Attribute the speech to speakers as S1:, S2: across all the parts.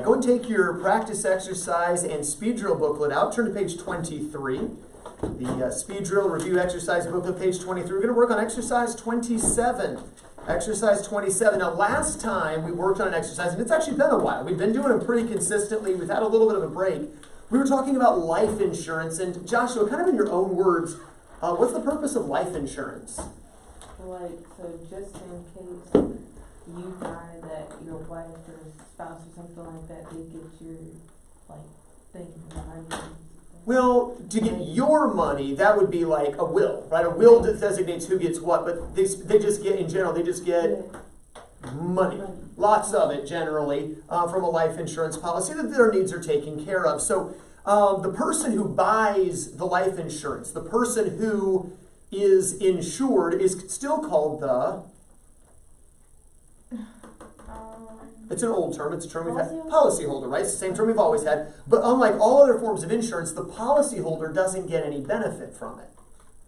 S1: right, go and take your practice exercise and speed drill booklet out. Turn to page 23. The speed drill review exercise booklet, page 23. We're going to work on exercise 27. Exercise 27. Now, last time we worked on an exercise, and it's actually been a while. We've been doing them pretty consistently. We've had a little bit of a break. We were talking about life insurance. And Joshua, kind of in your own words, what's the purpose of life insurance?
S2: Like, so just in case you die, that your wife or spouse or something like that, they get your, like, thing behind you.
S1: Well, to get your money, that would be like a will, right? A will designates who gets what, but they just get, in general, they just get money. Lots of it, generally, from a life insurance policy that their needs are taken care of. So the person who buys the life insurance, the person who is insured, is still called the... It's an old term. It's a term we've had. Policyholder, right? It's the same term we've always had. But unlike all other forms of insurance, the policyholder doesn't get any benefit from it.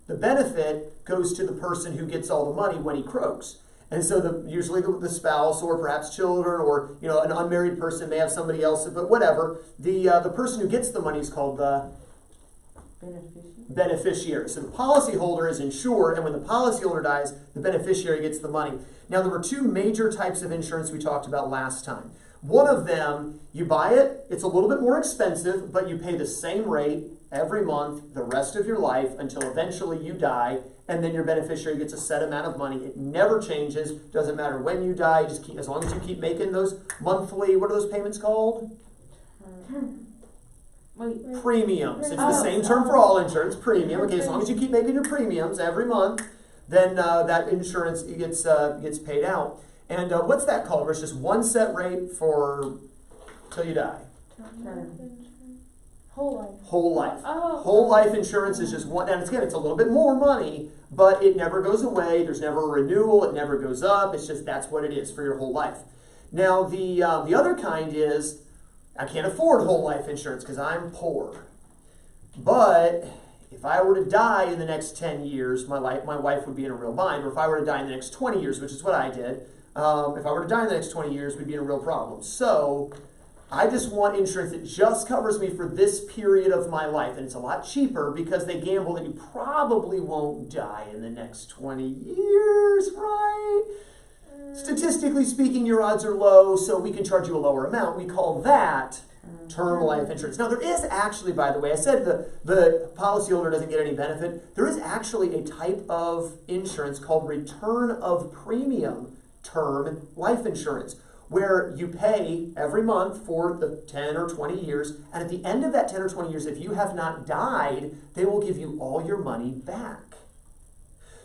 S1: The benefit goes to the person who gets all the money when he croaks. And so usually the spouse or perhaps children or an unmarried person may have somebody else, but whatever. The person who gets the money is called the beneficiary. So the policyholder is insured, and when the policyholder dies, the beneficiary gets the money. Now, there were two major types of insurance we talked about last time. One of them, you buy it, it's a little bit more expensive, but you pay the same rate every month the rest of your life until eventually you die, and then your beneficiary gets a set amount of money. It never changes. Doesn't matter when you die. Just keep, as long as you keep making those monthly, what are those payments called? Premiums. It's the same term for all insurance, premium. Okay, as long as you keep making your premiums every month, then that insurance gets paid out. And what's that called? Where it's just one set rate for till you die.
S2: Whole life.
S1: Whole life.
S2: Oh.
S1: Whole life insurance is just one. And again, it's a little bit more money, but it never goes away. There's never a renewal. It never goes up. It's just that's what it is for your whole life. Now the other kind is, I can't afford whole life insurance because I'm poor. But if I were to die in the next 10 years, my wife would be in a real bind. Or if I were to die in the next 20 years, which is what I did, if I were to die in the next 20 years, we'd be in a real problem. So I just want insurance that just covers me for this period of my life. And it's a lot cheaper because they gamble that you probably won't die in the next 20 years, right? Statistically speaking, your odds are low, so we can charge you a lower amount. We call that term life insurance. Now, there is actually, by the way, I said the policyholder doesn't get any benefit. There is actually a type of insurance called return of premium term life insurance, where you pay every month for the 10 or 20 years, and at the end of that 10 or 20 years, if you have not died, they will give you all your money back.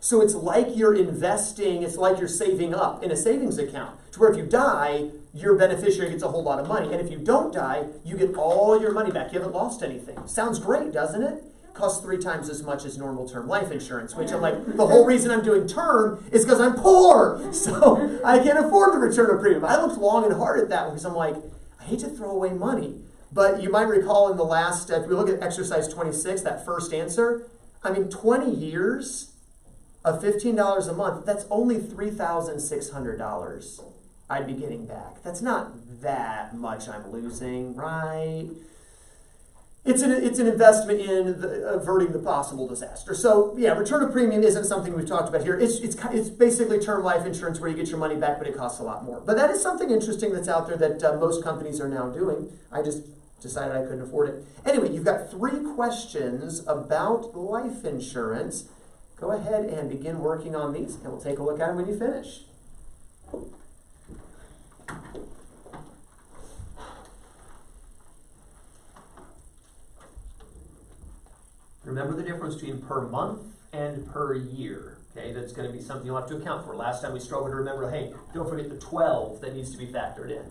S1: So it's like you're investing, it's like you're saving up in a savings account, to where if you die, your beneficiary gets a whole lot of money. And if you don't die, you get all your money back. You haven't lost anything. Sounds great, doesn't it? Costs 3 times as much as normal term life insurance, which I'm like, the whole reason I'm doing term is because I'm poor. So I can't afford the return of premium. I looked long and hard at that one because I'm like, I hate to throw away money. But you might recall in the last, if we look at exercise 26, that first answer, 20 years of $15 a month, that's only $3,600 I'd be getting back. That's not that much I'm losing, right? It's an investment in averting the possible disaster. So yeah, return of premium isn't something we've talked about here. It's basically term life insurance where you get your money back, but it costs a lot more. But that is something interesting that's out there that most companies are now doing. I just decided I couldn't afford it. Anyway, you've got 3 questions about life insurance. Go ahead and begin working on these, and we'll take a look at them when you finish. Remember the difference between per month and per year. Okay, that's going to be something you'll have to account for. Last time we struggled to remember, hey, don't forget the 12 that needs to be factored in.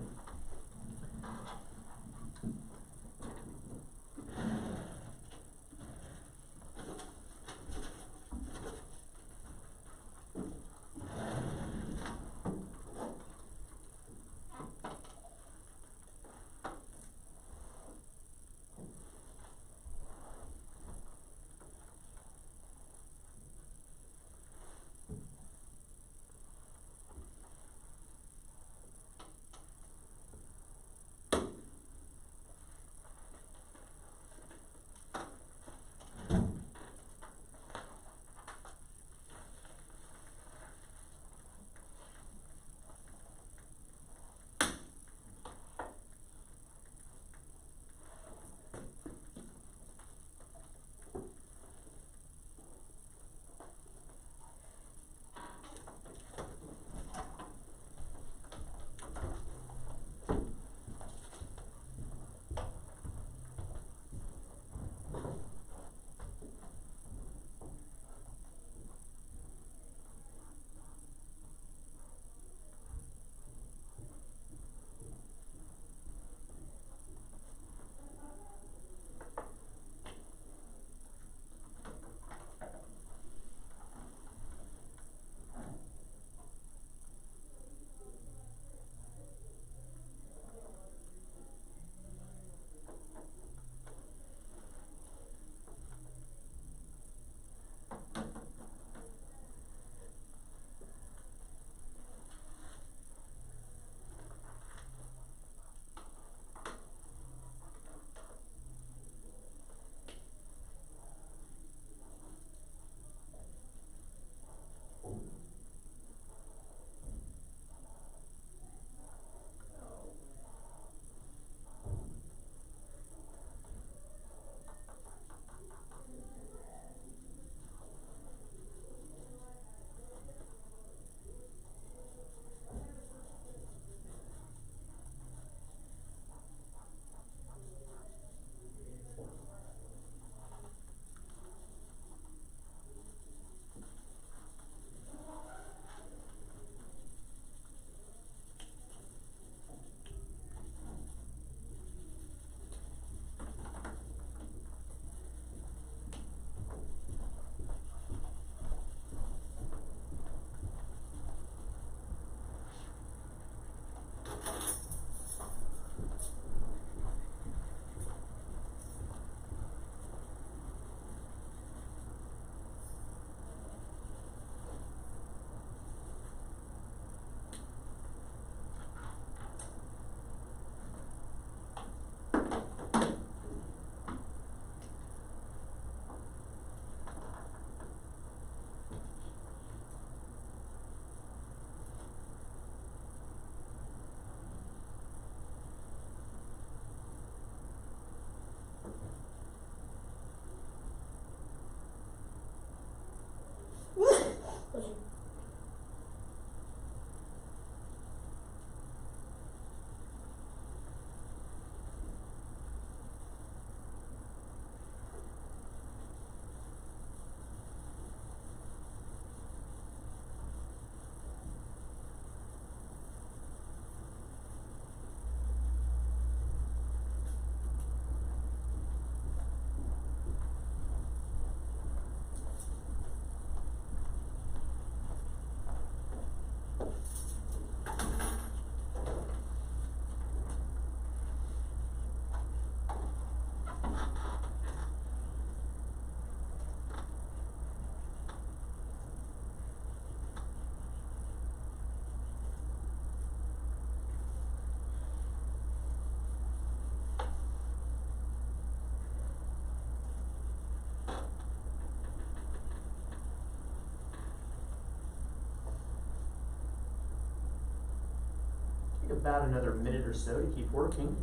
S1: about another minute or so to keep working.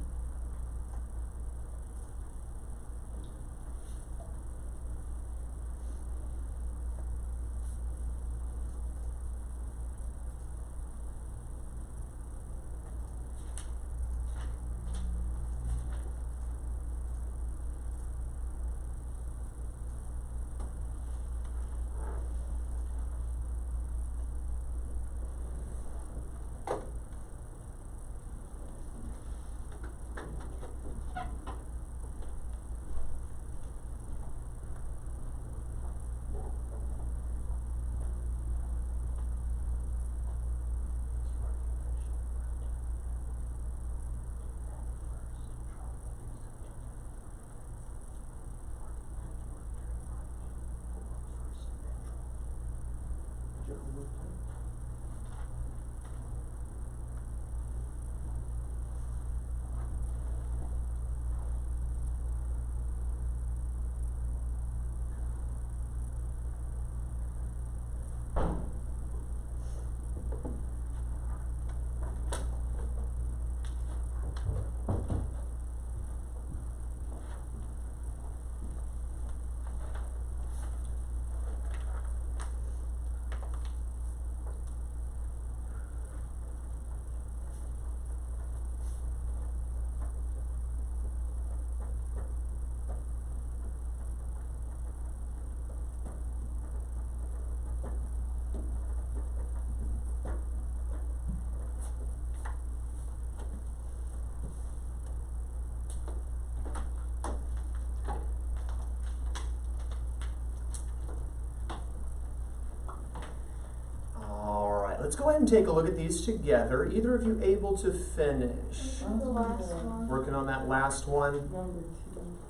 S1: Let's go ahead and take a look at these together. Either of you able to finish?
S2: The last one.
S1: Working on that last one.
S2: Number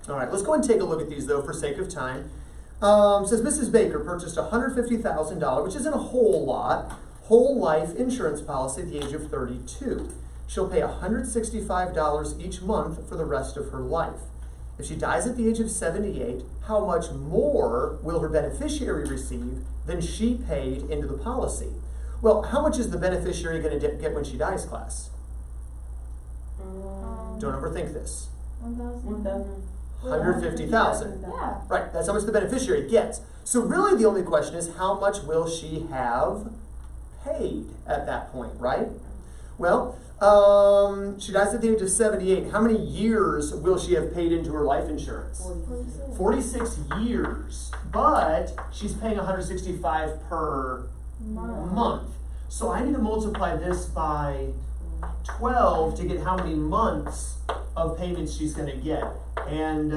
S2: 2.
S1: All right, let's go ahead and take a look at these though for sake of time. Says Mrs. Baker purchased a $150,000, which isn't a whole lot, whole life insurance policy at the age of 32. She'll pay $165 each month for the rest of her life. If she dies at the age of 78, how much more will her beneficiary receive than she paid into the policy? Well, how much is the beneficiary going to get when she dies, class? Don't overthink this. 150,000.
S2: Yeah.
S1: Right, that's how much the beneficiary gets. So really the only question is how much will she have paid at that point, right? Well, she dies at the age of 78. How many years will she have paid into her life insurance? 46 years. But she's paying $165 per month. So I need to multiply this by 12 to get how many months of payments she's going to get. And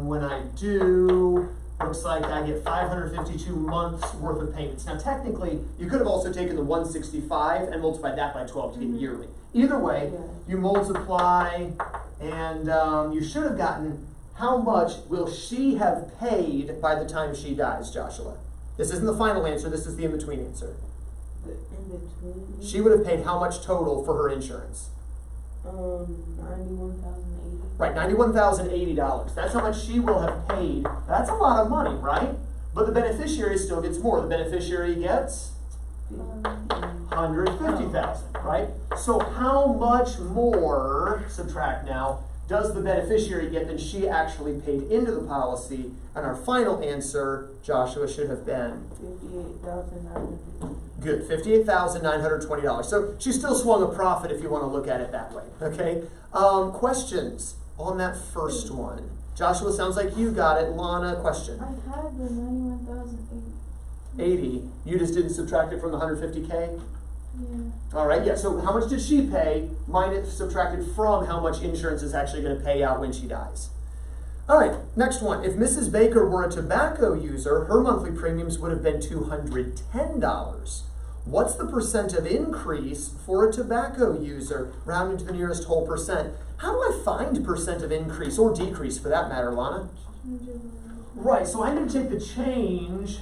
S1: when I do, looks like I get 552 months worth of payments. Now technically, you could have also taken the 165 and multiplied that by 12 to get yearly. Either way, you multiply and you should have gotten how much will she have paid by the time she dies, Joshua? This isn't the final answer, this is the in-between answer.
S2: The in-between?
S1: She would have paid how much total for her insurance?
S2: $91,080.
S1: Right, $91,080. That's how much she will have paid. That's a lot of money, right? But the beneficiary still gets more. The beneficiary gets $150,000, right? So how much more, subtract now, does the beneficiary get than she actually paid into the policy? And our final answer, Joshua, should have been
S2: $58,950.
S1: good, $58,920. So she still swung a profit if you want to look at it that way, okay? Questions on that first one? Joshua, sounds like you got it. Lana, question?
S2: I had the 91,080.
S1: 80. You just didn't subtract it from the 150K?
S2: Yeah.
S1: All right, yeah, so how much did she pay? Minus subtracted from how much insurance is actually going to pay out when she dies. All right, next one. If Mrs. Baker were a tobacco user, her monthly premiums would have been $210. What's the percent of increase for a tobacco user, rounding to the nearest whole percent? How do I find percent of increase, or decrease for that matter, Lana? Right, so I need to take the change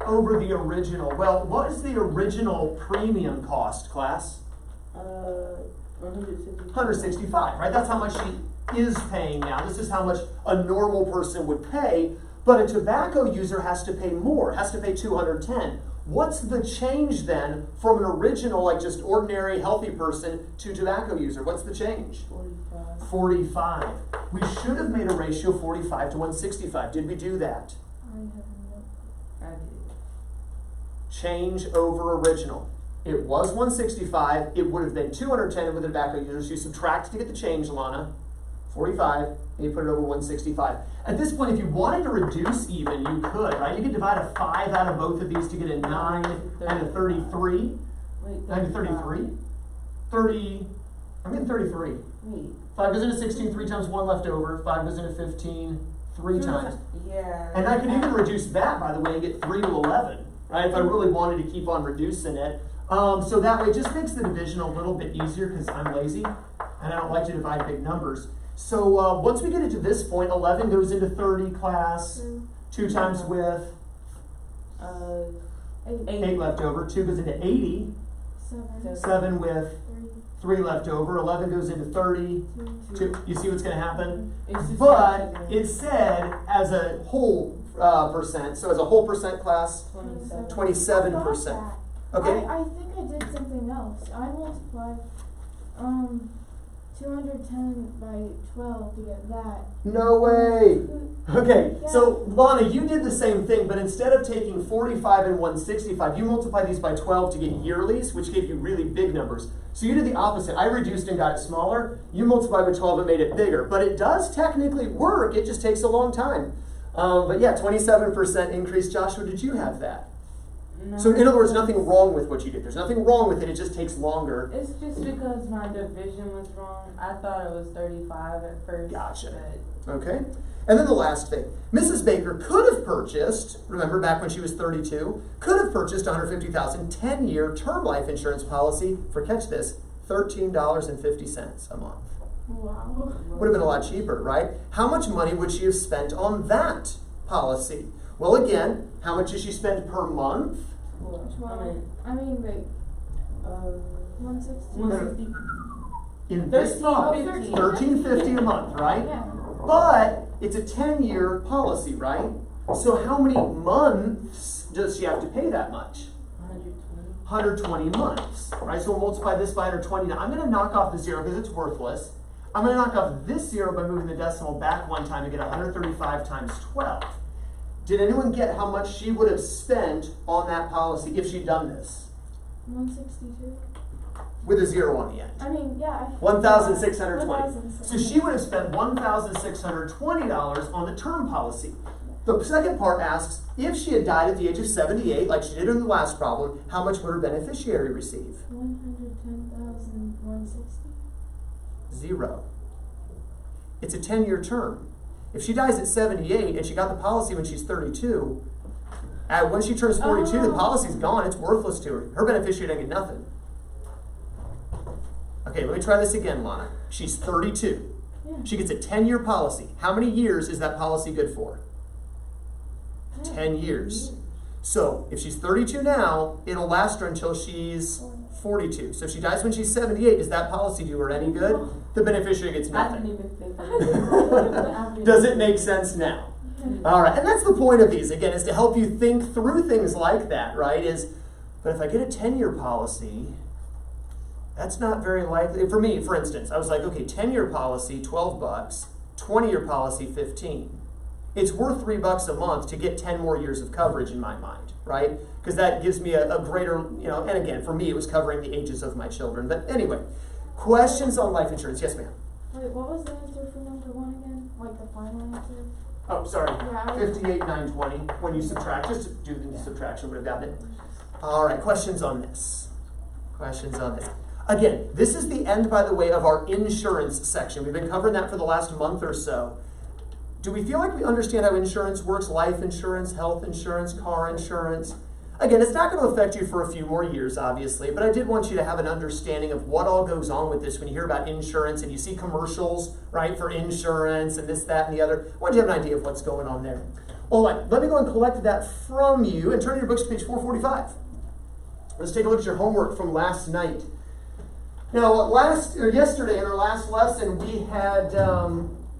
S1: over the original. Well, what is the original premium cost, class? 165, right? That's how much she is paying now. This is how much a normal person would pay, but a tobacco user has to pay more, has to pay $210. What's the change then from an original, like just ordinary healthy person to tobacco user? What's the change?
S2: 45.
S1: 45. We should have made a ratio of 45 to 165. Did we do that?
S2: I did.
S1: Change over original. It was 165. It would have been 210 with the tobacco users. You subtract to get the change, Lana. 45, and you put it over 165. At this point, if you wanted to reduce even, you could, right? You could divide a 5 out of both of these to get a 9 and a 33.
S2: Wait,
S1: 9 to 33? 30, I'm getting 33.
S2: Wait.
S1: 5 goes into 16, 3 times 1 left over. 5 goes into 15, 3 times.
S2: Yeah.
S1: And I could even reduce that, by the way, and get 3 to 11, right? If I really wanted to keep on reducing it. So that way it just makes the division a little bit easier because I'm lazy and I don't like to divide big numbers. So once we get it to this point, 11 goes into 30 class, 2 times with 8 left over, 2 goes into 80, 7 with 3 left over, 11 goes into 30, 2. You see what's going to happen? But it said as a whole percent, so as a whole percent class, 27%. Okay?
S3: I think I did something else. I multiplied 210 by 12 to get that.
S1: No way. Okay, so Lana, you did the same thing, but instead of taking 45 and 165, you multiplied these by 12 to get yearlies, which gave you really big numbers. So you did the opposite. I reduced and got it smaller. You multiplied by 12 and made it bigger. But it does technically work. It just takes a long time. But yeah, 27% increase. Joshua, did you have that?
S2: No.
S1: So in other words, nothing wrong with what you did. There's nothing wrong with it. It just takes longer.
S2: It's just because my division was wrong. I thought it was 35 at first.
S1: Gotcha. Okay. And then the last thing. Mrs. Baker could have purchased, remember back when she was 32, could have purchased $150,000 10-year term life insurance policy for, catch this, $13.50 a month.
S3: Wow.
S1: Would have been a lot cheaper, right? How much money would she have spent on that policy? Well, again, how much does she spend per month?
S3: 12. I mean, wait. 160.
S2: 160.
S1: In this
S2: $13.50.
S1: $13.50 a month, right?
S3: Yeah.
S1: But it's a 10-year policy, right? So how many months does she have to pay that much? 120 months, right? So we'll multiply this by 120. Now I'm going to knock off the 0 because it's worthless. I'm going to knock off this 0 by moving the decimal back 1 time to get 135 times 12. Did anyone get how much she would have spent on that policy if she'd done this?
S3: 162.
S1: With a 0 on the end.
S3: I mean, yeah.
S1: 1,620. So she would have spent $1,620 on the term policy. The second part asks, if she had died at the age of 78, like she did in the last problem, how much would her beneficiary receive?
S3: 110,160.
S1: 0. It's a 10-year term. If she dies at 78 and she got the policy when she's 32, when she turns 42, the policy's gone. It's worthless to her. Her beneficiary doesn't get nothing. Okay, let me try this again, Lana. She's 32.
S3: Yeah.
S1: She gets a 10-year policy. How many years is that policy good for? 10 years. So if she's 32 now, it'll last her until she's 42. So if she dies when she's 78, does that policy do her any good? The beneficiary gets
S2: I
S1: nothing.
S2: didn't even think of it.
S1: Does it make sense now? All right, and that's the point of these, again, is to help you think through things like that, right? But if I get a 10-year policy, that's not very likely. For me, for instance, I was like, okay, 10-year policy, $12, 20-year policy, $15. It's worth $3 a month to get 10 more years of coverage in my mind, right? Because that gives me a greater, and again, for me, it was covering the ages of my children. But anyway, questions on life insurance? Yes, ma'am.
S3: Wait, what was the answer for number 1 again? Like the final answer?
S1: Oh, sorry,
S3: Yeah,
S1: 58,920. When you subtract, just to do the subtraction, would have gotten it. All right, questions on this? Questions on this? Again, this is the end, by the way, of our insurance section. We've been covering that for the last month or so. Do we feel like we understand how insurance works? Life insurance, health insurance, car insurance? Again, it's not going to affect you for a few more years, obviously, but I did want you to have an understanding of what all goes on with this when you hear about insurance and you see commercials, right, for insurance and this, that, and the other. I want you to have an idea of what's going on there. All right, let me go and collect that from you and turn your books to page 445. Let's take a look at your homework from last night. Now, yesterday in our last lesson, we had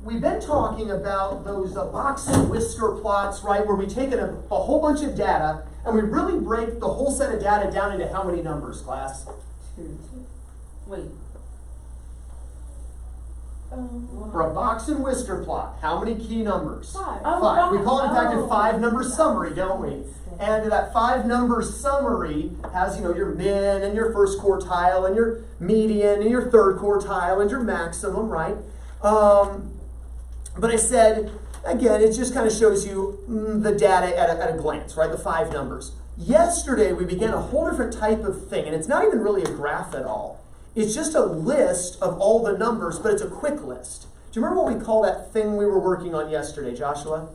S1: we've been talking about those box and whisker plots, right, where we take a whole bunch of data and we really break the whole set of data down into how many numbers, class?
S2: 2. Wait.
S1: For a box and whisker plot, how many key numbers?
S3: 5.
S2: Oh,
S1: 5. We call it, in fact, a
S2: oh.
S1: 5-number summary, don't we? And that 5-number summary has, your min and your first quartile and your median and your third quartile and your maximum, right? But I said, again, it just kind of shows you the data at a glance, right? The 5 numbers. Yesterday, we began a whole different type of thing, and it's not even really a graph at all. It's just a list of all the numbers, but it's a quick list. Do you remember what we call that thing we were working on yesterday, Joshua?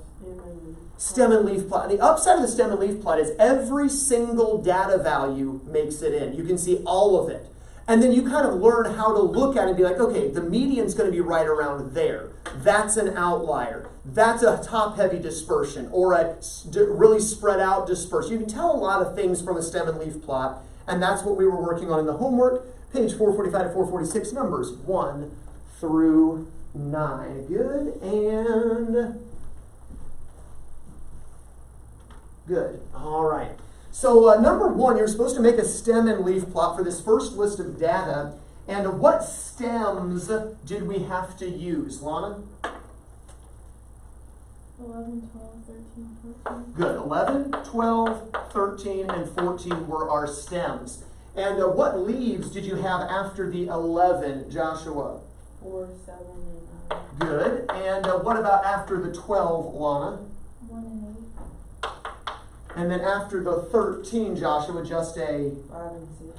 S1: Stem and leaf plot. And the upside of the stem and leaf plot is every single data value makes it in. You can see all of it. And then you kind of learn how to look at it and be like, okay, the median's going to be right around there. That's an outlier. That's a top-heavy dispersion or a really spread out dispersion. You can tell a lot of things from a stem and leaf plot, and that's what we were working on in the homework. Page 445 to 446, numbers 1 through 9. Good, and good. All right. So number 1, you're supposed to make a stem and leaf plot for this first list of data. And what stems did we have to use, Lana?
S3: 11, 12, 13, 14.
S1: Good. 11, 12, 13, and 14 were our stems. And what leaves did you have after the 11, Joshua?
S2: 4, 7, and 9.
S1: Good. And what about after the 12, Lana?
S3: 1 and 8.
S1: And then after the 13, Joshua, just a...
S2: 5 and 6.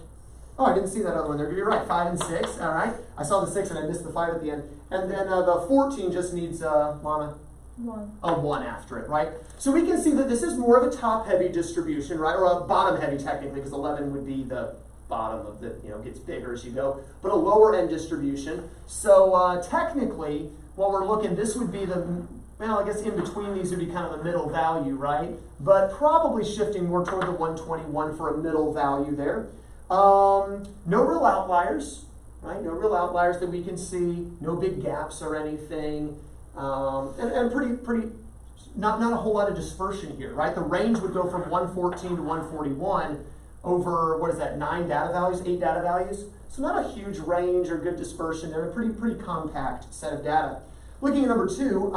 S1: Oh, I didn't see that other one there. You're right, 5 and 6. All right. I saw the 6 and I missed the 5 at the end. And then the 14 just needs, Lana?
S3: 1.
S1: A 1 after it, right? So we can see that this is more of a top-heavy distribution, right? Or a bottom-heavy, technically, because 11 would be the bottom of the, gets bigger as you go. But a lower-end distribution. So technically, while we're looking, this would be the... Well, I guess in between these would be kind of the middle value, right? But probably shifting more toward the 121 for a middle value there. No real outliers, right? No real outliers that we can see. No big gaps or anything. And pretty, not a whole lot of dispersion here, right? The range would go from 114 to 141 over, what is that, 9 data values, 8 data values? So not a huge range or good dispersion there. A pretty compact set of data. Looking at number 2,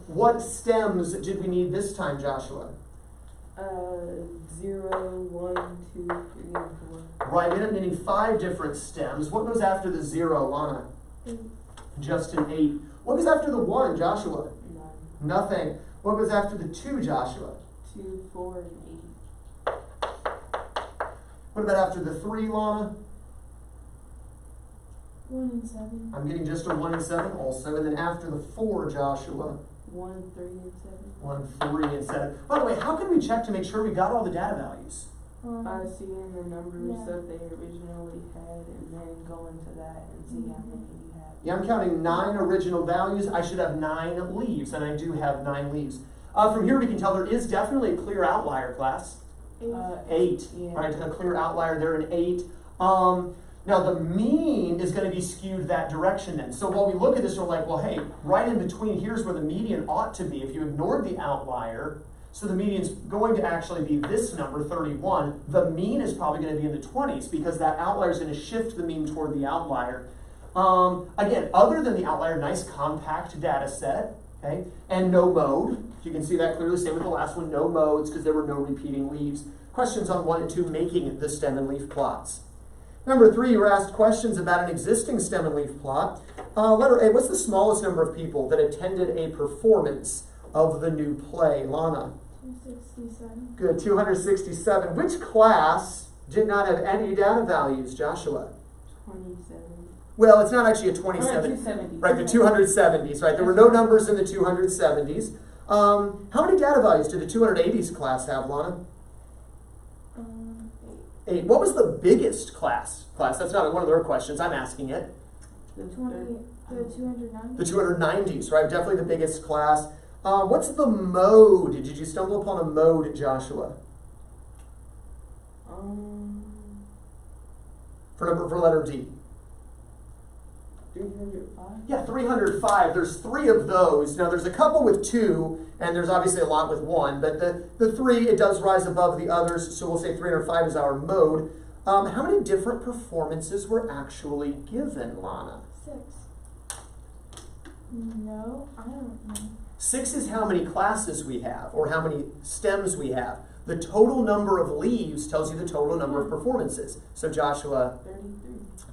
S1: what stems did we need this time, Joshua?
S2: 0, 1, 2, 3, and 4.
S1: Right, we ended up needing 5 different stems. What goes after the 0, Lana?
S3: 8.
S1: Just an 8. What goes after the 1, Joshua?
S2: 9.
S1: Nothing. What goes after the 2, Joshua?
S2: 2, 4, and 8.
S1: What about after the 3, Lana?
S3: 1 and 7.
S1: I'm getting just a 1 and 7 also. And then after the 4, Joshua?
S2: 1, 3, and 7.
S1: 1, 3, and 7. By the way, how can we check to make sure we got all the data values?
S2: By seeing the numbers
S3: Yeah.
S2: that they originally had and then going to that and see how many you have.
S1: Yeah, I'm counting 9 original values. I should have 9 leaves, and I do have 9 leaves. From here we can tell there is definitely a clear outlier, class.
S3: 8.
S1: 8,
S2: Yeah.
S1: right? A clear outlier there, an 8. Now the mean is going to be skewed that direction then. So while we look at this, we're like, well, hey, right in between, here's where the median ought to be. If you ignored the outlier, so the median's going to actually be this number, 31. The mean is probably going to be in the 20s because that outlier is going to shift the mean toward the outlier. Again, other than the outlier, nice compact data set, okay? And no mode. You can see that clearly. Same with the last one, no modes because there were no repeating leaves. Questions on 1 and 2 making the stem and leaf plots. Number 3, you were asked questions about an existing stem and leaf plot. Letter A, what's the smallest number of people that attended a performance of the new play? Lana?
S3: 267.
S1: Good, 267. Which class did not have any data values, Joshua?
S2: 27.
S1: Well, it's not actually a
S2: Or
S1: 27.
S2: 270.
S1: Right, the 270s, right? There were no numbers in the 270s. How many data values did the 280s class have, Lana? 8. What was the biggest class? That's not one of their questions. I'm asking it.
S2: The
S3: 290.
S1: The 290s, right? Definitely the biggest class. What's the mode? Did you stumble upon a mode, Joshua?
S2: For
S1: letter D.
S2: 305?
S1: Yeah, 305. There's 3 of those. Now, there's a couple with 2, and there's obviously a lot with 1, but the 3, it does rise above the others, so we'll say 305 is our mode. How many different performances were actually given, Lana?
S3: 6. No, I don't know.
S1: 6 is how many classes we have, or how many stems we have. The total number of leaves tells you the total number of performances. So Joshua,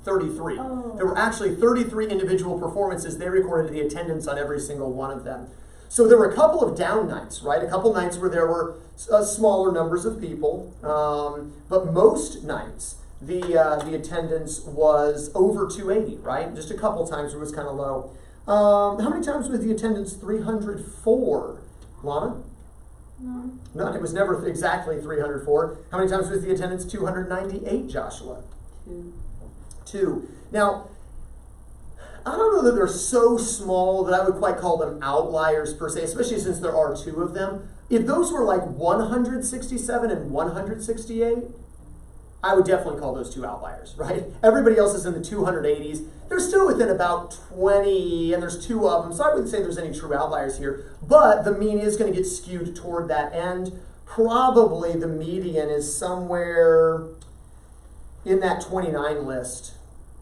S1: 33.
S3: Oh.
S1: There were actually 33 individual performances. They recorded the attendance on every single one of them. So there were a couple of down nights, right? A couple nights where there were smaller numbers of people, but most nights the attendance was over 280, right? Just a couple times where it was kind of low. How many times was the attendance 304? Lana?
S3: No.
S1: No, it was never exactly 304. How many times was the attendance 298, Joshua? 2. Now, I don't know that they're so small that I would quite call them outliers per se, especially since there are 2 of them. If those were like 167 and 168, I would definitely call those 2 outliers, right? Everybody else is in the 280s. They're still within about 20, and there's 2 of them, so I wouldn't say there's any true outliers here. But the mean is going to get skewed toward that end. Probably the median is somewhere in that 29 list.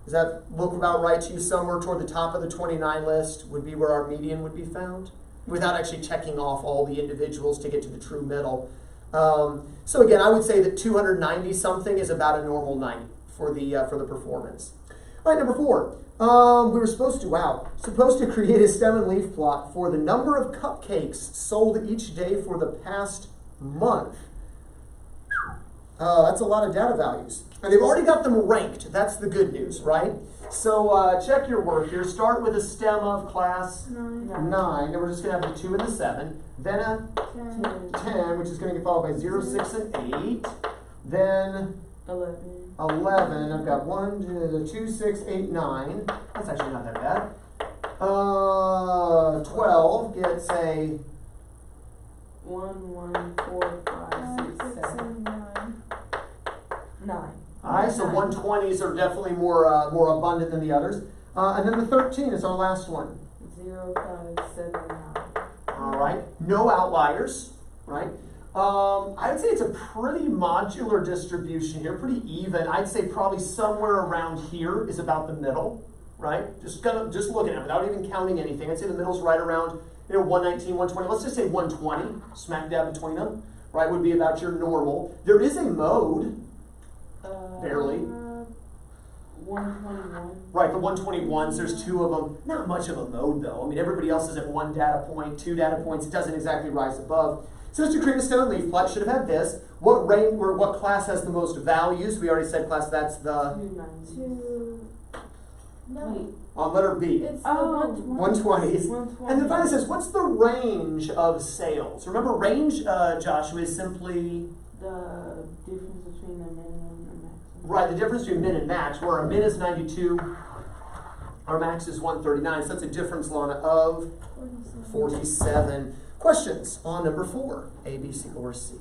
S1: Does that look about right to you? Somewhere toward the top of the 29 list would be where our median would be found, without actually checking off all the individuals to get to the true middle. So again, I would say that 290 something is about a normal night for the performance. All right, number 4. We were supposed to create a stem and leaf plot for the number of cupcakes sold each day for the past month. That's a lot of data values. And they've already got them ranked. That's the good news, right? So check your work here. Start with a stem of class 9. And we're just going to have the 2 and the 7. Then a 10, which is going to get followed by 0, 6, and 8. Then 11. I've got 1, 2, 6, 8, 9. That's actually not that bad. 12 gets a
S2: 1, 4, 5, 6, 7, 9.
S1: All right, so 120s are definitely more abundant than the others. And then the 13 is our last one.
S2: 0, 5, 7, 9.
S1: All right, no outliers, right? I would say it's a pretty modular distribution here, pretty even. I'd say probably somewhere around here is about the middle, right? Just looking at it without even counting anything. I'd say the middle's right around 119, 120. Let's just say 120, smack dab between them, right? Would be about your normal. There is a mode. Barely.
S2: 121.
S1: Right, the 121s, there's 2 of them. Not much of a mode though. I mean, everybody else is at 1 data point, 2 data points. It doesn't exactly rise above. So to create a stem and leaf plot, should have had this. What range or what class has the most values? We already said class, that's the
S3: 2. No.
S1: on letter B.
S3: It's
S1: 120s.
S2: 120.
S1: And then finally it says, what's the range of sales? Remember, range, Joshua, is simply
S2: the difference between the minimum and the maximum.
S1: right, the difference between min and max, where our min is 92, our max is 139. So that's a difference, Lana, of 47. Questions on number 4, A, B, C, or C?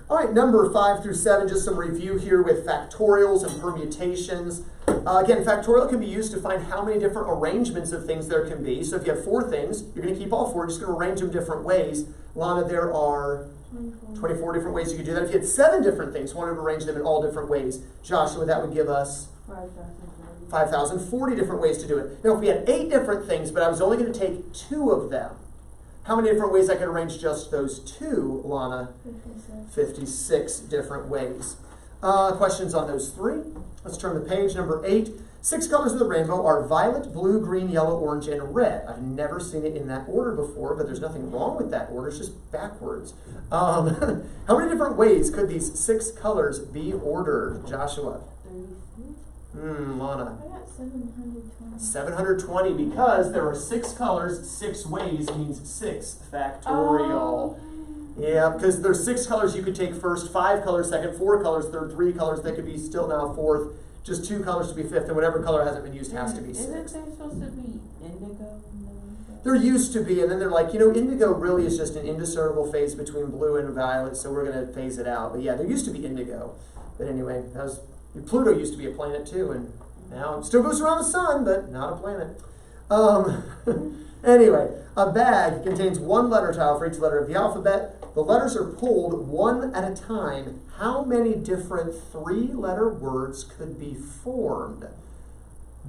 S1: All right, number 5 through 7, just some review here with factorials and permutations. Again, factorial can be used to find how many different arrangements of things there can be. So if you have 4 things, you're going to keep all 4, you're just going to arrange them different ways. Lana, there are 24 different ways you could do that. If you had 7 different things, wanted to arrange them in all different ways, Joshua, that would give us 5,040 different ways to do it. Now, if we had 8 different things, but I was only going to take 2 of them, how many different ways I could arrange just those 2, Lana? 56 different ways. Questions on those 3? Let's turn the page. Number 8. 6 colors of the rainbow are violet, blue, green, yellow, orange, and red. I've never seen it in that order before, but there's nothing wrong with that order. It's just backwards. How many different ways could these 6 colors be ordered, Joshua?
S2: 36.
S1: Lana.
S3: I got 720.
S1: 720, because there are 6 colors, 6 ways means 6 factorial. Yeah, because there's 6 colors you could take first, 5 colors second, 4 colors third, 3 colors that could be still now fourth, just 2 colors to be fifth, and whatever color hasn't been used has to be
S2: Isn't
S1: sixth.
S2: there supposed to be indigo?
S1: There used to be, and then they're like, indigo really is just an indiscernible phase between blue and violet, so we're going to phase it out. But yeah, there used to be indigo. But anyway, Pluto used to be a planet too, and Now, it still goes around the sun, but not a planet. Anyway, a bag contains one letter tile for each letter of the alphabet. The letters are pulled one at a time. How many different three-letter words could be formed?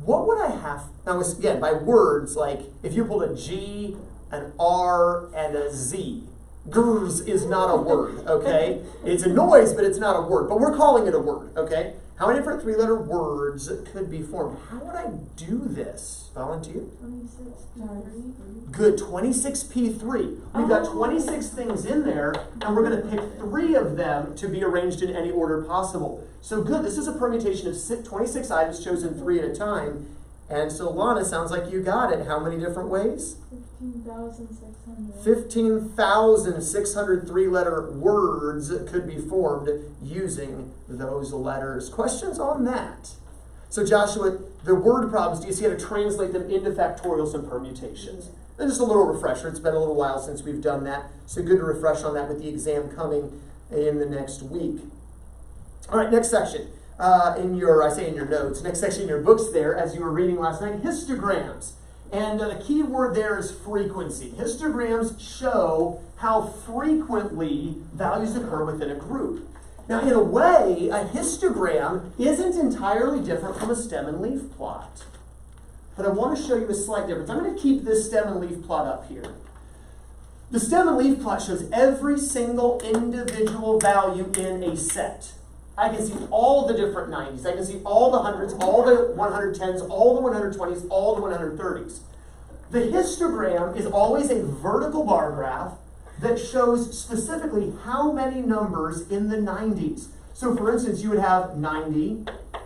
S1: What would I have? Now, again, by words, like if you pulled a G, an R, and a Z. Grrrs is not a word, okay? It's a noise, but it's not a word. But we're calling it a word, okay? How many different three-letter words could be formed? How would I do this? Volunteer?
S3: 26P3.
S1: Good, 26P3. We've got 26 things in there, and we're going to pick 3 of them to be arranged in any order possible. So good, this is a permutation of 26 items chosen 3 at a time. And so, Lana, sounds like you got it. How many different ways?
S3: 15,600.
S1: 15,600 three-letter words could be formed using those letters. Questions on that? So, Joshua, the word problems, do you see how to translate them into factorials and permutations? And just a little refresher. It's been a little while since we've done that. So good to refresh on that with the exam coming in the next week. All right, next section. In your notes, next section in your books there, as you were reading last night, histograms. And the key word there is frequency. Histograms show how frequently values occur within a group. Now, in a way, a histogram isn't entirely different from a stem and leaf plot. But I want to show you a slight difference. I'm going to keep this stem and leaf plot up here. The stem and leaf plot shows every single individual value in a set. I can see all the different 90s. I can see all the hundreds, all the 110s, all the 120s, all the 130s. The histogram is always a vertical bar graph that shows specifically how many numbers in the 90s. So for instance, you would have 90,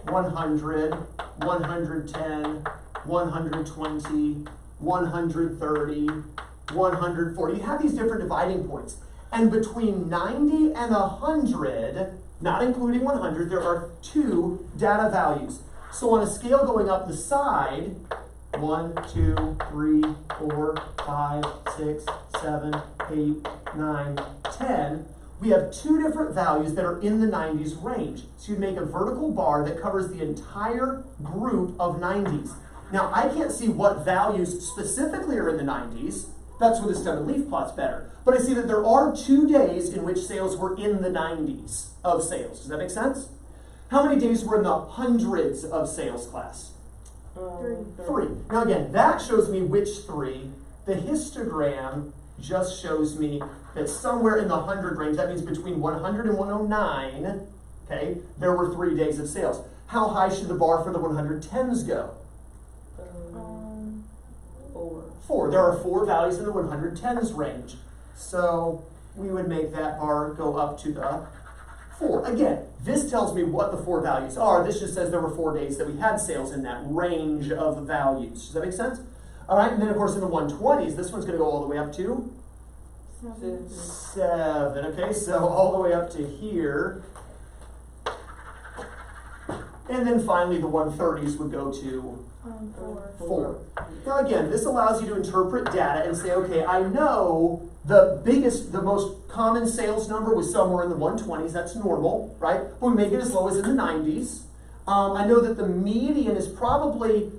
S1: 100, 110, 120, 130, 140. You have these different dividing points. And between 90 and 100, not including 100, there are 2 data values. So on a scale going up the side, 1, 2, 3, 4, 5, 6, 7, 8, 9, 10, we have 2 different values that are in the 90s range. So you'd make a vertical bar that covers the entire group of 90s. Now, I can't see what values specifically are in the 90s. That's where the stem and leaf plot's better. But I see that there are 2 days in which sales were in the 90s of sales. Does that make sense? How many days were in the hundreds of sales class? 3. Now again, that shows me which 3. The histogram just shows me that somewhere in the 100 range, that means between 100 and 109, okay, there were 3 days of sales. How high should the bar for the 110s go? 4. There are 4 values in the 110s range. So we would make that bar go up to the 4. Again, this tells me what the 4 values are. This just says there were 4 days that we had sales in that range of values. Does that make sense? All right, and then of course in the 120s, this one's going to go all the way up to 7. Okay, so all the way up to here. And then finally the 130s would go to 4. Now again, this allows you to interpret data and say, okay, I know the most common sales number was somewhere in the 120s. That's normal, right? But we make it as low as in the 90s. I know that the median is probably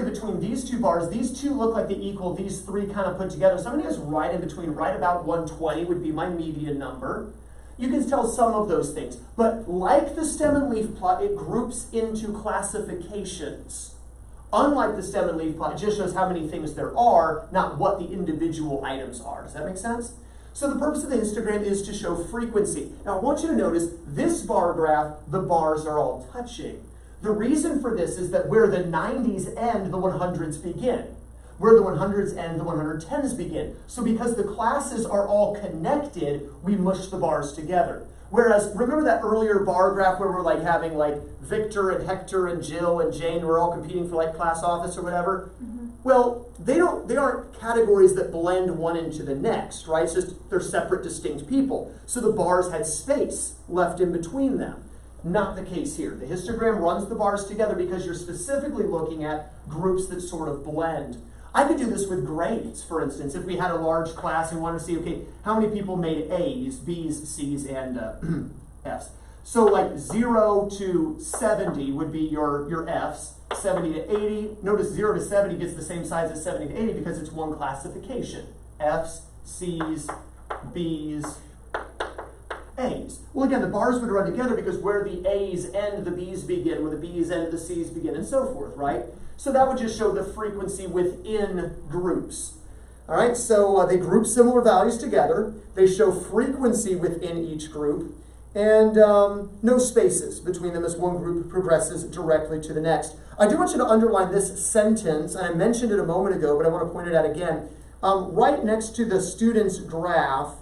S1: between these 2 bars. These 2 look like they equal these 3 kind of put together. So I'm going to guess right in between, right about 120 would be my median number. You can tell some of those things. But like the stem and leaf plot, it groups into classifications. Unlike the stem and leaf plot, it just shows how many things there are, not what the individual items are. Does that make sense? So the purpose of the histogram is to show frequency. Now I want you to notice this bar graph, the bars are all touching. The reason for this is that where the 90s end, the 100s begin. Where the 100s end, the 110s begin. So because the classes are all connected, we mush the bars together. Whereas, remember that earlier bar graph where we're like having like Victor and Hector and Jill and Jane were all competing for like class office or whatever? Mm-hmm. Well, they aren't categories that blend one into the next, right? It's just they're separate, distinct people. So the bars had space left in between them. Not the case here. The histogram runs the bars together because you're specifically looking at groups that sort of blend. I could do this with grades, for instance. If we had a large class and wanted to see, okay, how many people made A's, B's, C's, and F's. So like 0 to 70 would be your Fs. 70 to 80. Notice 0 to 70 gets the same size as 70 to 80 because it's one classification. Fs, Cs, Bs, A's. Well, again, the bars would run together because where the A's end, the B's begin, where the B's end, the C's begin, and so forth, right? So that would just show the frequency within groups. All right, so they group similar values together. They show frequency within each group, and no spaces between them as one group progresses directly to the next. I do want you to underline this sentence, and I mentioned it a moment ago, but I want to point it out again. Right next to the student's graph,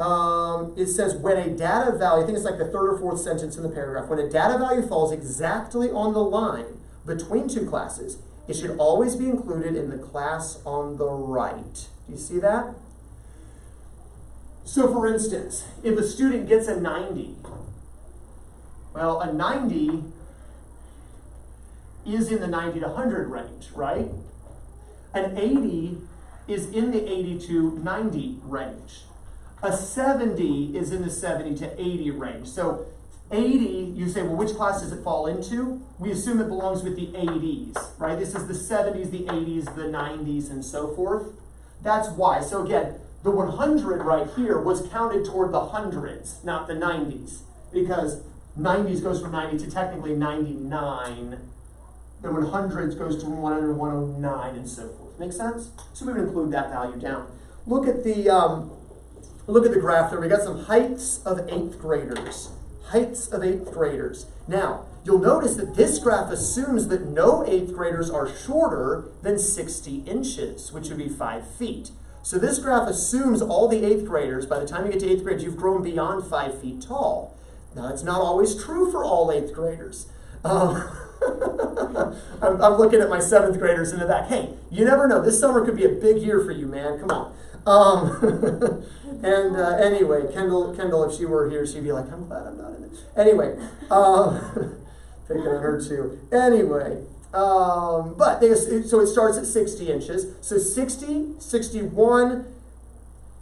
S1: it says when a data value, I think it's like the third or fourth sentence in the paragraph, when a data value falls exactly on the line between two classes, it should always be included in the class on the right. Do you see that? So for instance, if a student gets a 90, well, a 90 is in the 90 to 100 range, right? An 80 is in the 80 to 90 range. A 70 is in the 70 to 80 range. So 80, you say, well, which class does it fall into? We assume it belongs with the 80s, right? This is the 70s, the 80s, the 90s, and so forth. That's why. So again, the 100 right here was counted toward the hundreds, not the 90s, because 90s goes from 90 to technically 99. The 100s goes to 100 to 109, and so forth. Make sense? So we would include that value down. Look at the graph there. We got some heights of 8th graders. Heights of 8th graders. Now, you'll notice that this graph assumes that no 8th graders are shorter than 60 inches, which would be 5 feet. So this graph assumes all the 8th graders, by the time you get to 8th grade, you've grown beyond 5 feet tall. Now, that's not always true for all 8th graders. I'm looking at my 7th graders in the back. Hey, you never know. This summer could be a big year for you, man. Come on. Anyway, Kendall, if she were here, she'd be like, I'm glad I'm not in it. Anyway, picking on her too. Anyway, so it starts at 60 inches. So 60, 61,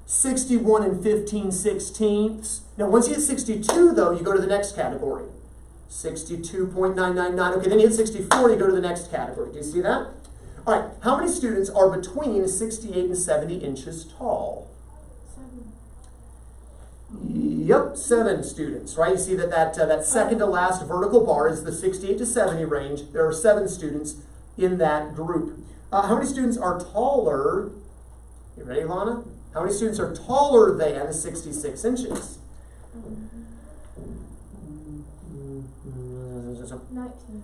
S1: 61 and 15/16. Now, once you hit 62, though, you go to the next category. 62.999. Okay, then you hit 64, you go to the next category. Do you see that? All right, how many students are between 68 and 70 inches tall?
S3: 7.
S1: Yep, 7 students, right? You see that second to last vertical bar is the 68 to 70 range. There are 7 students in that group. How many students are taller? You ready, Lana? How many students are taller than 66 inches?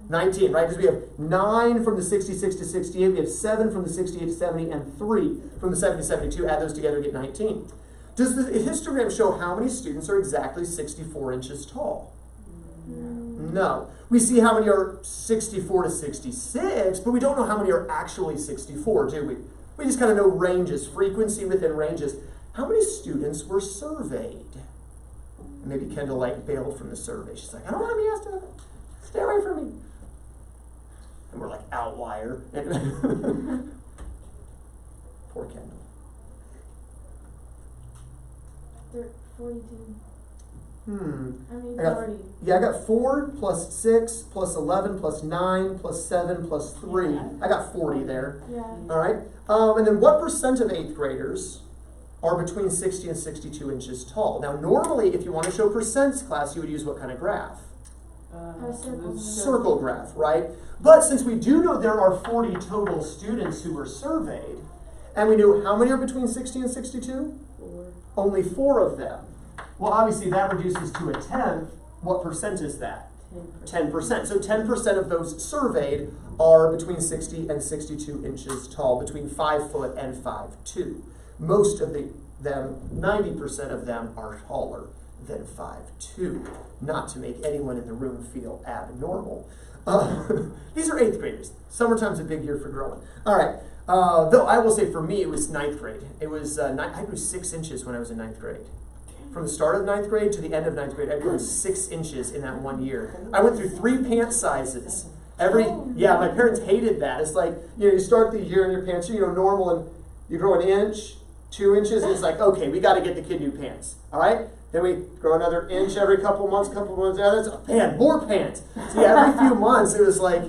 S1: 19, right? Because we have 9 from the 66 to 68, we have 7 from the 68 to 70, and 3 from the 70 to 72. Add those together, get 19. Does the histogram show how many students are exactly 64 inches tall? No. We see how many are 64 to 66, but we don't know how many are actually 64, do we? We just kind of know ranges, frequency within ranges. How many students were surveyed? Maybe Kendall bailed from the survey. She's like, I don't want to be asked to stay away from me. And we're like, outlier. Poor Kendall.
S3: 42. I mean,
S1: I got
S3: 40.
S1: Yeah, I got 4 plus 6 plus 11 plus 9 plus 7 plus 3. I got 40 there.
S3: Yeah.
S1: All right. And then what percent of 8th graders are between 60 and 62 inches tall? Now, normally, if you want to show percents, class, you would use what kind of graph? Circle graph, right? But since we do know there are 40 total students who were surveyed, and we knew how many are between 60 and 62?
S2: 4.
S1: Only 4 of them. Well, obviously, that reduces to a 10th. What percent is that? 10%. So 10% of those surveyed are between 60 and 62 inches tall, between 5 foot and 5'2". Most of them, 90% of them, are taller than 5'2". Not to make anyone in the room feel abnormal. These are 8th graders. Summertime's a big year for growing. All right. Though I will say for me, it was 9th grade. It was, I grew 6 inches when I was in 9th grade. From the start of 9th grade to the end of 9th grade, I grew 6 inches in that 1 year. I went through 3 pant sizes. Yeah, my parents hated that. It's like, you start the year and your pants are, normal, and you grow an inch, 2 inches, and it's like, okay, we got to get the kid new pants. All right? Then we grow another inch every couple months. Man, more pants. See, every few months it was like,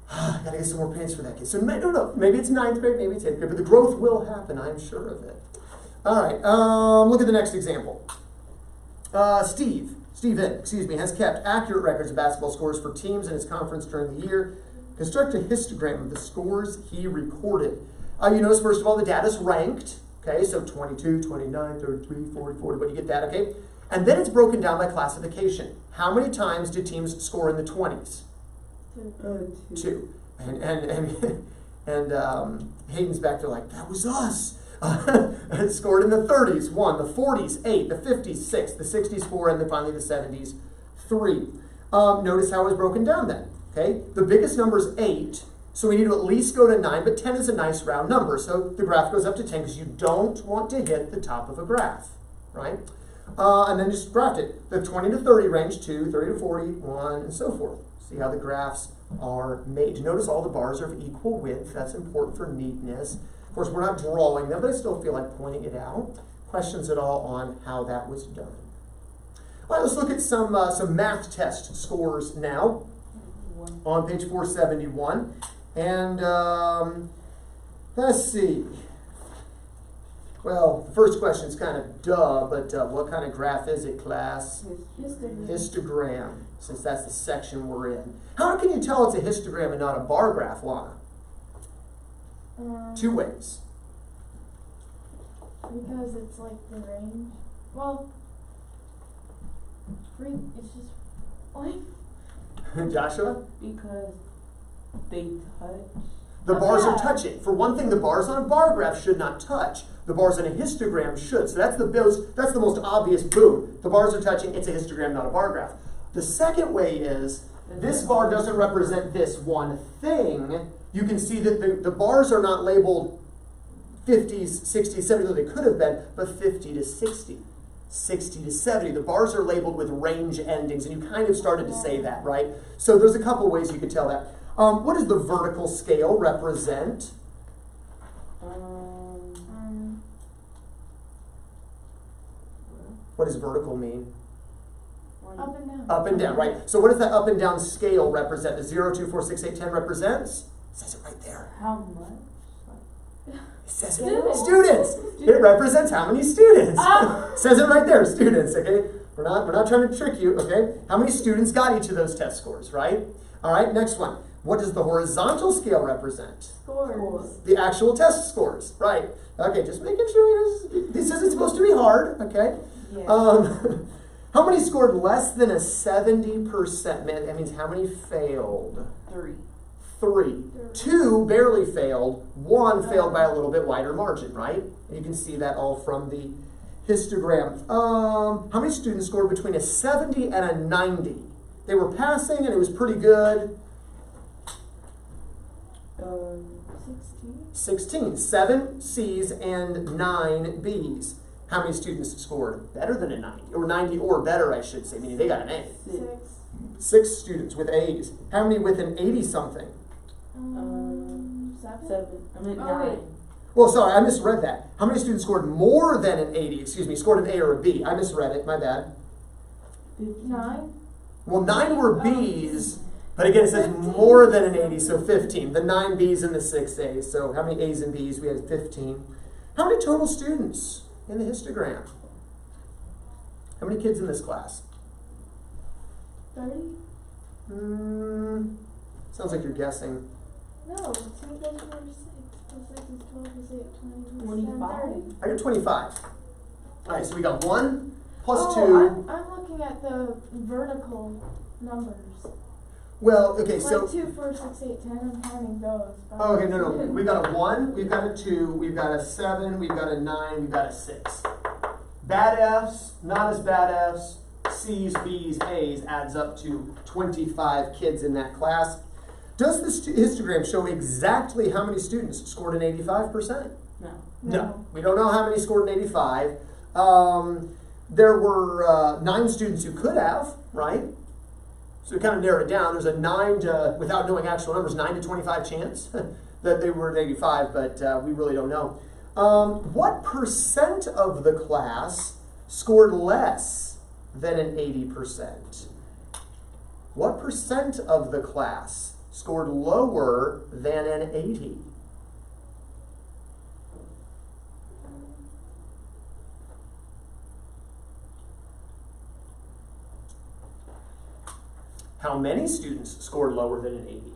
S1: gotta get some more pants for that kid. So no, maybe it's 9th grade, maybe it's 8th grade, but the growth will happen, I'm sure of it. All right, look at the next example. Steven, has kept accurate records of basketball scores for teams in his conference during the year. Construct a histogram of the scores he recorded. You notice, first of all, the data's ranked. Okay, so 22, 29, 33, 40, 40, but you get that, okay? And then it's broken down by classification. How many times did teams score in the 20s? Two. And Hayden's back there like, that was us. Scored in the 30s, 1, the 40s, 8, the 50s, 6, the 60s, 4, and then finally the 70s, 3. Notice how it was broken down then, okay? The biggest number is 8. So we need to at least go to 9, but 10 is a nice round number. So the graph goes up to 10 because you don't want to hit the top of a graph, right? And then just graph it. The 20 to 30 range, 2, 30 to 40, 1, and so forth. See how the graphs are made. Notice all the bars are of equal width. That's important for neatness. Of course, we're not drawing them, but I still feel like pointing it out. Questions at all on how that was done? All right, let's look at some math test scores now on page 471. And let's see. Well, the first question is kind of duh, but what kind of graph is it, class? Histogram, since that's the section we're in. How can you tell it's a histogram and not a bar graph, Lana? 2 ways.
S3: Because it's like the range. Well, it's just like.
S1: Joshua?
S2: Because they touch.
S1: The bars are touching. For one thing, the bars on a bar graph should not touch. The bars on a histogram should. So that's the most obvious boom. The bars are touching. It's a histogram, not a bar graph. The second way is this bar doesn't represent this one thing. You can see that the bars are not labeled 50s, 60s, 70s, they could have been, but 50 to 60, 60 to 70. The bars are labeled with range endings, and you kind of started to say that, right? So there's a couple ways you could tell that. What does the vertical scale represent? What does vertical mean?
S3: Up and down.
S1: Up and down, right? So what does that up and down scale represent? The 0, 2, 4, 6, 8, 10 represents? It says it right there.
S2: How much?
S1: It says it. Students. It represents how many students. Says it right there, students, okay? We're not trying to trick you, okay? How many students got each of those test scores, right? All right, next one. What does the horizontal scale represent?
S3: Scores.
S1: The actual test scores, right? Okay, just making sure this isn't supposed to be hard, okay?
S2: Yeah.
S1: How many scored less than a 70%? Man, that means how many failed? 3. 2 barely failed. 1 failed by a little bit wider margin, right? And you can see that all from the histogram. How many students scored between a 70 and a 90? They were passing and it was pretty good. 16. 7 C's and 9 B's. How many students scored better than a 90? Or 90 or better, I should say, meaning they got an A. 6 students with A's. How many with an 80-something?
S3: 7.
S2: I mean, 9.
S1: Well, sorry, I misread that. How many students scored more than an 80? Excuse me, scored an A or a B. I misread it, my bad.
S3: 9.
S1: Well, 9 were B's, but again, it says 15. More than an 80, so 15. The 9 B's and the 6 A's. So how many A's and B's? We had 15. How many total students in the histogram? How many kids in this class?
S3: 30?
S1: Sounds like you're guessing.
S3: No, 2 plus 4 is 6. Plus 6 is 12 plus 8, 20.
S2: 25.
S1: I got 25. All right, so we got 1 plus 2.
S3: I'm looking at the vertical numbers.
S1: Well, okay, so...
S3: Like 2, 4, 6, 8, 10, I'm counting those.
S1: Oh, okay, no. We've got a 1, we've got a 2, we've got a 7, we've got a 9, we've got a 6. Bad F's, not as bad F's, C's, B's, A's adds up to 25 kids in that class. Does this histogram show exactly how many students scored an 85%? No. We don't know how many scored an 85. There were 9 students who could have, right? So we kind of narrowed it down. There's a 9 to, without knowing actual numbers, 9 to 25 chance that they were at 85, but we really don't know. What percent of the class scored less than an 80%? What percent of the class scored lower than an 80? How many students scored lower than an 80?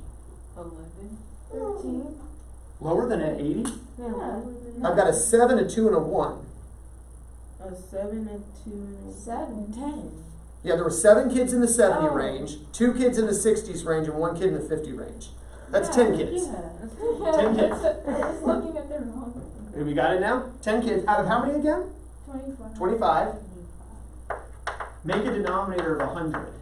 S2: 11.
S3: 13.
S1: Lower than an 80?
S2: Yeah.
S1: I've got a 7, a 2, and a 1.
S2: A 7, a 2, and a
S3: 7.
S2: 10.
S1: Yeah, there were 7 kids in the 70
S3: Oh.
S1: range, 2 kids in the 60s range, and 1 kid in the 50 range. That's 10 kids.
S2: Yeah.
S1: 10 kids.
S3: I was looking at the wrong.
S1: We got it now? 10 kids. Out of how many again?
S3: 25.
S1: 25. Make a denominator of 100.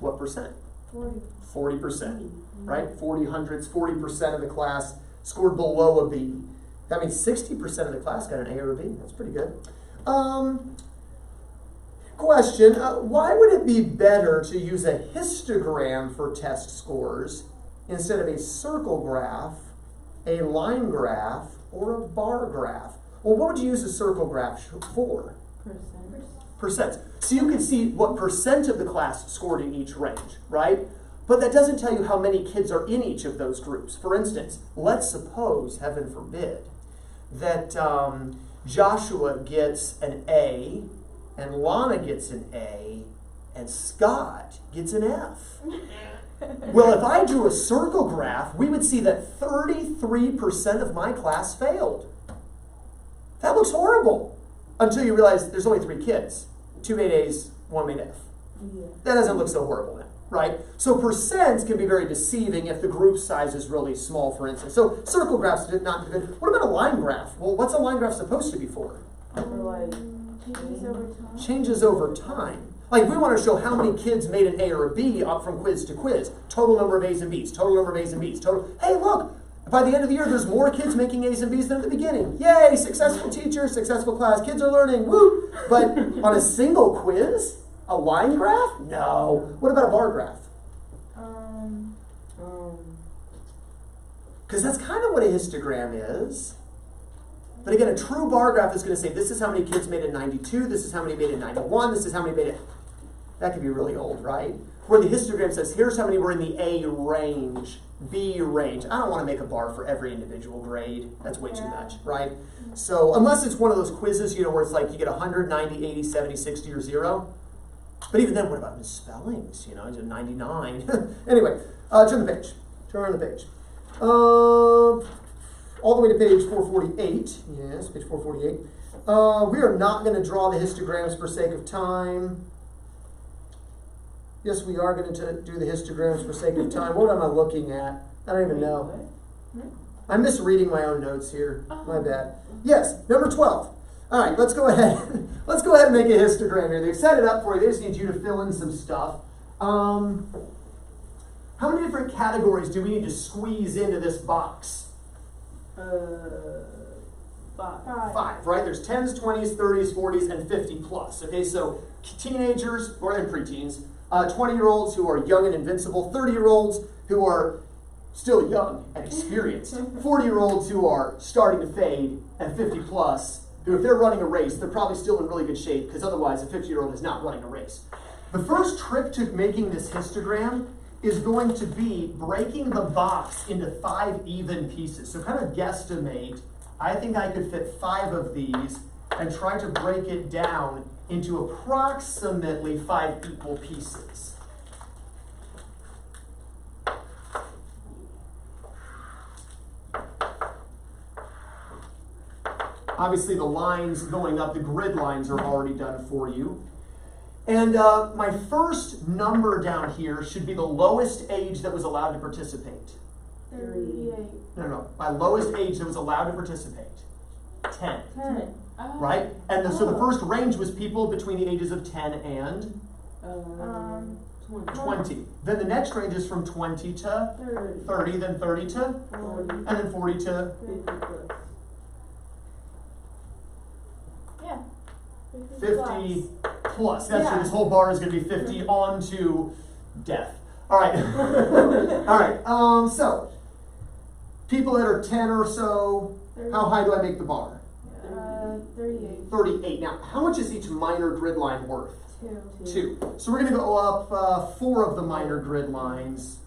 S1: What percent?
S3: 40.
S1: 40%, right? 40 hundredths, 40% of the class scored below a B. That means 60% of the class got an A or a B. That's pretty good. Question, why would it be better to use a histogram for test scores instead of a circle graph, a line graph, or a bar graph? Well, what would you use a circle graph for? Percent. So you can see what percent of the class scored in each range, right? But that doesn't tell you how many kids are in each of those groups. For instance, let's suppose, heaven forbid, that Joshua gets an A, and Lana gets an A, and Scott gets an F. Well, if I drew a circle graph, we would see that 33% of my class failed. That looks horrible. Until you realize there's only 3 kids. 2 made A's, 1 made F.
S2: Yeah.
S1: That doesn't look so horrible now, right? So percents can be very deceiving if the group size is really small, for instance. So circle graphs did not good. What about a line graph? Well, what's a line graph supposed to be for?
S3: Changes over time.
S1: Changes over time. Like we want to show how many kids made an A or a B up from quiz to quiz. Total number of A's and B's, total number of A's and B's, total. Hey, look, by the end of the year, there's more kids making A's and B's than at the beginning. Yay, successful teacher, successful class, kids are learning, woo! But on a single quiz, a line graph? No. What about a bar graph? Because that's kind of what a histogram is. But again, a true bar graph is going to say, this is how many kids made it 92, this is how many made it 91, this is how many made it... That could be really old, right? Where the histogram says, here's how many were in the A range, B range. I don't want to make a bar for every individual grade. That's way too much, right? So unless it's one of those quizzes, where it's like you get 100, 90, 80, 70, 60, or 0. But even then, what about misspellings? Is it 99? Anyway, turn the page. Turn the page. All the way to page 448. Yes, page 448. We are not going to draw the histograms for sake of time. Yes, we are going to do the histograms for sake of time. What am I looking at? I don't even know. I'm misreading my own notes here. My bad. Yes, number 12. All right, let's go ahead. Let's go ahead and make a histogram here. They've set it up for you. They just need you to fill in some stuff. How many different categories do we need to squeeze into this box? 5, right? There's 10s, 20s, 30s, 40s, and 50 plus. Okay, so teenagers, or then preteens, 20-year-olds who are young and invincible, 30-year-olds who are still young and experienced, 40-year-olds who are starting to fade, and 50 plus, who if they're running a race, they're probably still in really good shape, because otherwise a 50-year-old is not running a race. The first trick to making this histogram is going to be breaking the box into 5 even pieces. So kind of guesstimate, I think I could fit 5 of these and try to break it down into approximately 5 equal pieces. Obviously the lines going up, the grid lines are already done for you. And my first number down here should be the lowest age that was allowed to participate.
S3: 38.
S1: No. My lowest age that was allowed to participate. 10.
S2: 10.
S1: Right? And so the first range was people between the ages of 10 and 20. Then the next range is from 20 to 30, then 30 to
S2: 40.
S1: and then 40 to
S2: 50 plus.
S3: Yeah.
S1: 50 plus. That's so this whole bar is going to be 50 on to death. All right. All right. So People that are 10 or so, how high do I make the bar?
S3: 38.
S1: 38. Now, how much is each minor grid line worth?
S3: 2.
S1: 2. So we're going to go up 4 of the minor grid lines.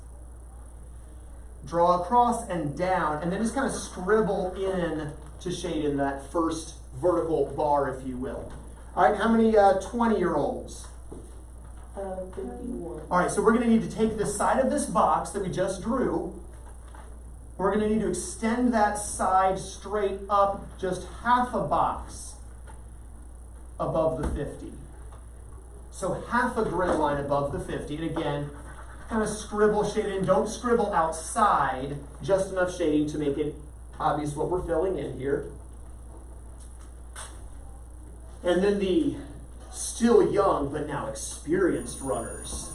S1: Draw across and down, and then just kind of scribble in to shade in that first vertical bar, if you will. All right, how many 20-year-olds?
S2: 51.
S1: All right, so we're going to need to take the side of this box that we just drew. We're going to need to extend that side straight up just half a box above the 50. So half a grid line above the 50. And again, kind of scribble, shade in. Don't scribble outside, just enough shading to make it obvious what we're filling in here. And then the still young but now experienced runners.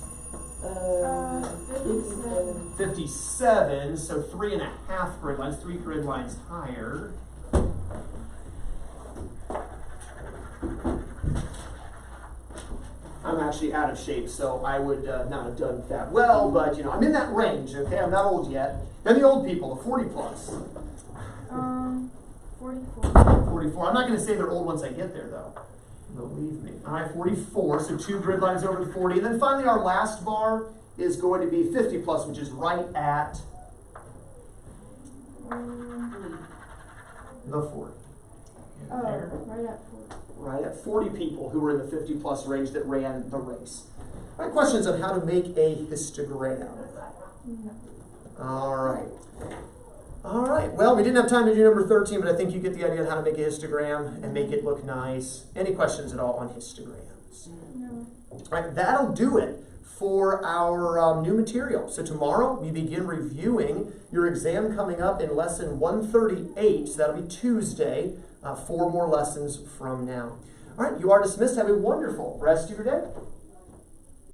S3: 57.
S1: 57, so 3.5 grid lines, 3 grid lines higher. I'm actually out of shape, so I would not have done that well, but you know, I'm in that range, okay? I'm not old yet. Then the old people, the 40 plus.
S3: 44.
S1: 44. I'm not going to say they're old once I get there, though. Believe me. All right, 44, so 2 grid lines over to 40. And then finally, our last bar is going to be 50 plus, which is right at the 40.
S3: Oh,
S1: There.
S3: right at 40.
S1: Right at 40 people who were in the 50 plus range that ran the race. All right, questions on how to make a histogram?
S3: No.
S1: All right. All right, well, we didn't have time to do number 13, but I think you get the idea of how to make a histogram and make it look nice. Any questions at all on histograms?
S3: No.
S1: All right, that'll do it for our new material. So tomorrow we begin reviewing your exam coming up in lesson 138. So that'll be Tuesday, 4 more lessons from now. All right, you are dismissed. Have a wonderful rest of your day.